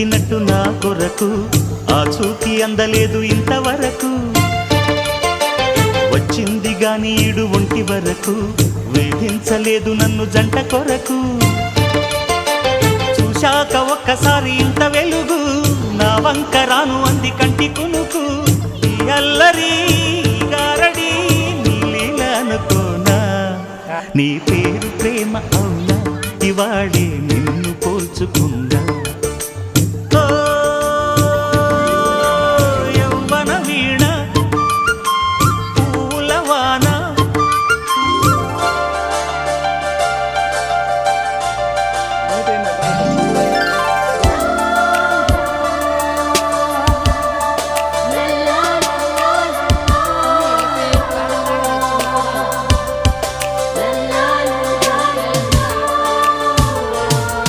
పుట్టినట్టు నా కొరకు ఆ చూకి అందలేదు ఇంతవరకు వచ్చింది గాని ఈడు ఒంటి వరకు వేధించలేదు నన్ను జంట కొరకు చూశాక ఒక్కసారి ఇంత వెలుగు నా వంక రాను అంది కంటి కునుకు ఈ అల్లరి గారడి నీలీల అనుకోనా నీ పేరు ప్రేమ అవునా ఇవాడే నిన్ను పోల్చుకుందా